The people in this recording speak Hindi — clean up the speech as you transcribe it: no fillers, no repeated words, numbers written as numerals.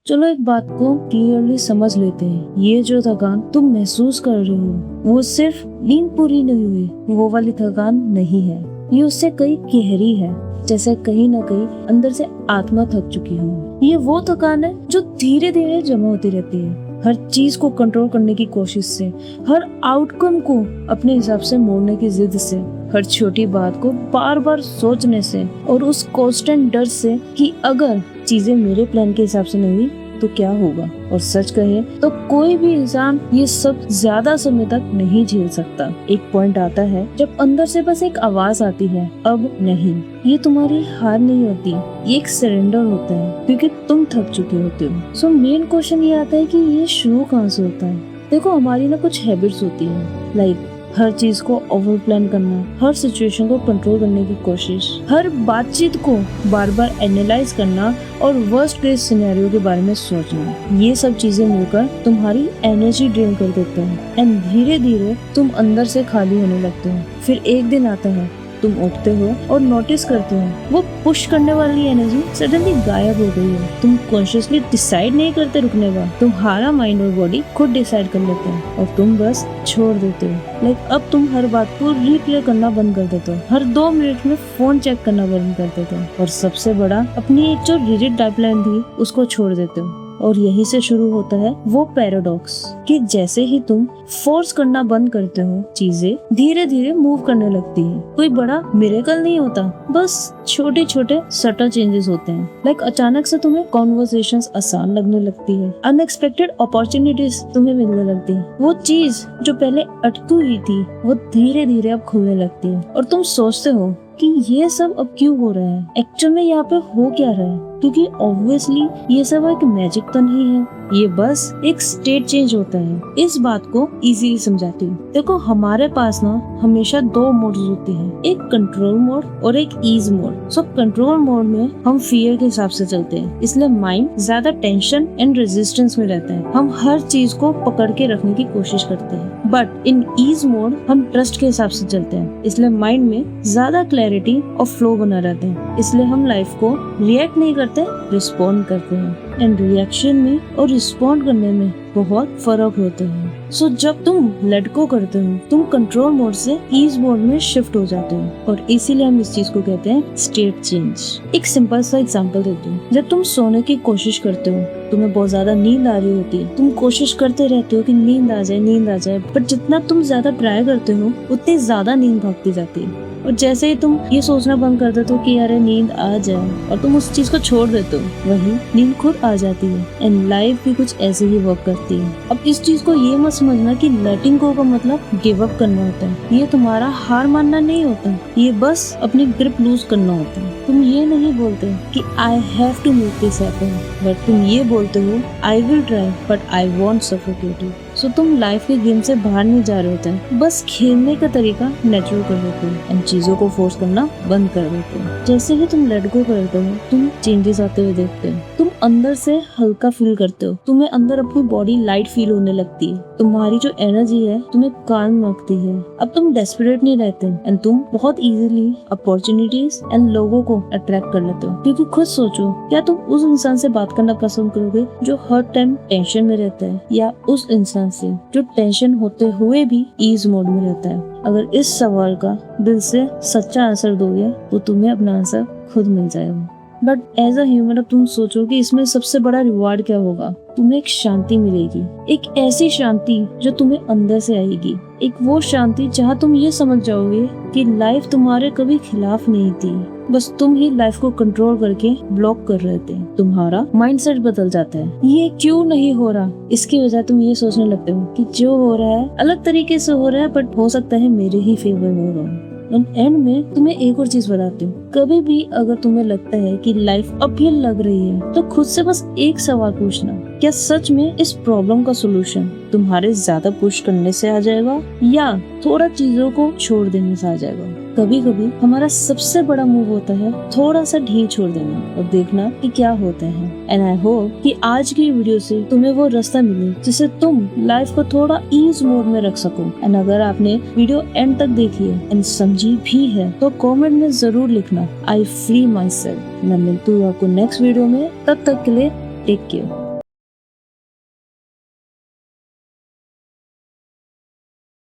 चलो एक बात को क्लियरली समझ लेते हैं, ये जो थकान तुम महसूस कर रहे हो वो सिर्फ नींद पूरी नहीं हुई वो वाली थकान नहीं है, ये उससे कई गहरी है। जैसे कहीं ना कहीं अंदर से आत्मा थक चुकी हो। ये वो थकान है जो धीरे धीरे जमा होती रहती है, हर चीज को कंट्रोल करने की कोशिश से, हर आउटकम को अपने हिसाब से मोड़ने की जिद से, हर छोटी बात को बार बार सोचने से और उस कांस्टेंट डर से कि अगर चीजें मेरे प्लान के हिसाब से नहीं हुई तो क्या होगा। और सच कहे तो कोई भी इंसान ये सब ज्यादा समय तक नहीं झेल सकता। एक पॉइंट आता है जब अंदर से बस एक आवाज आती है, अब नहीं। ये तुम्हारी हार नहीं होती, ये एक सरेंडर होता है क्योंकि तुम थक चुके होते हो। सो मेन क्वेश्चन ये आता है कि ये शुरू कहाँ से होता है। देखो हमारी ना कुछ हैबिट्स होती है, लाइक हर चीज को ओवर प्लान करना, हर सिचुएशन को कंट्रोल करने की कोशिश, हर बातचीत को बार बार एनालाइज करना और वर्स्ट केस सिनेरियो के बारे में सोचना। ये सब चीजें मिलकर तुम्हारी एनर्जी ड्रेन कर देते हैं एंड धीरे धीरे तुम अंदर से खाली होने लगते हो। फिर एक दिन आता है, तुम उठते हो और नोटिस करते हो वो पुश करने वाली एनर्जी सडनली गायब हो गई है। तुम कॉन्शियसली डिसाइड नहीं करते रुकने का, तुम्हारा माइंड और बॉडी खुद डिसाइड कर लेते हैं और तुम बस छोड़ देते हो। लाइक अब तुम हर बात को रिप्ले करना बंद कर देते हो, हर 2 मिनट में फोन चेक करना बंद कर देते हो और सबसे बड़ा अपनी एक जो रिजिड टाइपलाइन थी उसको छोड़ देते हो। और यही से शुरू होता है वो पैराडॉक्स कि जैसे ही तुम फोर्स करना बंद करते हो चीजें धीरे धीरे मूव करने लगती है। कोई बड़ा मिरेकल नहीं होता, बस छोटे छोटे सटल चेंजेस होते हैं। लाइक अचानक से तुम्हें कॉन्वर्सेशंस आसान लगने लगती है, अनएक्सपेक्टेड अपॉर्चुनिटीज तुम्हें मिलने लगती है, वो चीज जो पहले अटकी हुई थी वो धीरे धीरे अब खुलने लगती है और तुम सोचते हो कि ये सब अब क्यों हो रहा है, एक्चुअल में यहाँ पे हो क्या रहा है। क्योंकि ऑब्वियसली ये सब एक मैजिक तो नहीं है, ये बस एक स्टेट चेंज होता है। इस बात को इजीली समझाती हूँ। देखो हमारे पास ना हमेशा 2 मोड्स होते हैं, एक कंट्रोल मोड और एक ease mode. So control mode में हम फियर के हिसाब से चलते हैं, इसलिए माइंड ज्यादा टेंशन एंड रेजिस्टेंस में रहता है, हम हर चीज को पकड़ के रखने की कोशिश करते हैं। बट इन ईज मोड हम ट्रस्ट के हिसाब से चलते हैं, इसलिए माइंड में ज्यादा क्लैरिटी और फ्लो बना रहता है, इसलिए हम लाइफ को रिएक्ट नहीं करते, रिस्पॉन्ड करते हैं। एंड रिएक्शन में और रिस्पॉन्ड करने में बहुत फर्क होता है। सो जब तुम लेट गो करते हो तुम कंट्रोल मोड से ईज मोड में शिफ्ट हो जाते हो और इसीलिए हम इस चीज को कहते हैं स्टेट चेंज। एक सिंपल सा एग्जांपल देती हूँ। जब तुम सोने की कोशिश करते हो, तुम्हें बहुत ज्यादा नींद आ रही होती है, तुम कोशिश करते रहते हो कि नींद आ जाए, पर जितना तुम ज्यादा ट्राई करते हो उतनी ज्यादा नींद भागती जाती है। और जैसे ही तुम ये सोचना बंद कर देते हो कि यार नींद आ जाए और तुम उस चीज को छोड़ देते हो, वही नींद खुद आ जाती है। एंड लाइफ भी कुछ ऐसे ही वर्क करती है। अब इस चीज को ये मत समझना कि लेटिंग गो का मतलब गिव अप करना होता है, ये तुम्हारा हार मानना नहीं होता, ये बस अपनी ग्रिप लूज करना होता है। तुम ये नहीं बोलते कि I have to make this happen, but तुम ये बोलते हो I will try but I won't suffocate you. So तुम लाइफ के गेम से बाहर नहीं जा रहे होते, बस खेलने का तरीका नेचुरल कर देते हो एंड चीजों को फोर्स करना बंद कर देते हो। जैसे ही तुम लेट गो करते हो तुम चेंजेस आते हुए देखते हो, तुम अंदर से हल्का फील करते हो, तुम्हें अंदर अपनी बॉडी लाइट फील होने लगती है, तुम्हारी जो एनर्जी है तुम्हें काम रखती है। अब तुम डेस्परेट नहीं रहते एंड तुम बहुत इजीली अपॉर्चुनिटीज एंड लोगों को अट्रैक्ट कर लेते हो। क्योंकि खुद सोचो, क्या तुम उस इंसान से बात करना पसंद करोगे जो हर टाइम टेंशन में रहता है, या उस इंसान से जो टेंशन होते हुए भी ईज मोड में रहता है? अगर इस सवाल का दिल से सच्चा आंसर दोगे तो तुम्हें अपना आंसर खुद मिल जाएगा। बट एज अ ह्यूमन अब तुम सोचो कि इसमें सबसे बड़ा रिवार्ड क्या होगा? तुम्हें एक शांति मिलेगी, एक ऐसी शांति जो तुम्हें अंदर से आएगी, एक वो शांति जहाँ तुम ये समझ जाओगे कि लाइफ तुम्हारे कभी खिलाफ नहीं थी, बस तुम ही लाइफ को कंट्रोल करके ब्लॉक कर रहे थे। तुम्हारा माइंडसेट बदल जाता है, ये क्यों नहीं हो रहा, इसकी वजह तुम ये सोचने लगते हो कि जो हो रहा है अलग तरीके से हो रहा है, बट हो सकता है मेरे ही फेवर में हो रहा हो। एंड में तुम्हें एक और चीज बताती हूँ, कभी भी अगर तुम्हें लगता है कि लाइफ अपहिल लग रही है तो खुद से बस एक सवाल पूछना, क्या सच में इस प्रॉब्लम का सोल्यूशन तुम्हारे ज्यादा पुश करने से आ जाएगा या थोड़ा चीजों को छोड़ देने से आ जाएगा? कभी कभी हमारा सबसे बड़ा मूव होता है थोड़ा सा ढील छोड़ देना और देखना कि क्या होता है। एंड आई होप कि आज की वीडियो से तुम्हें वो रास्ता मिले जिससे तुम लाइफ को थोड़ा ईज मोड में रख सको। एंड अगर आपने वीडियो एंड तक देखी है एंड समझी भी है तो कमेंट में जरूर लिखना आई फ्री माई सेल्फ। मैं मिलती हूँ आपको नेक्स्ट वीडियो में, तब तक के लिए टेक केयर।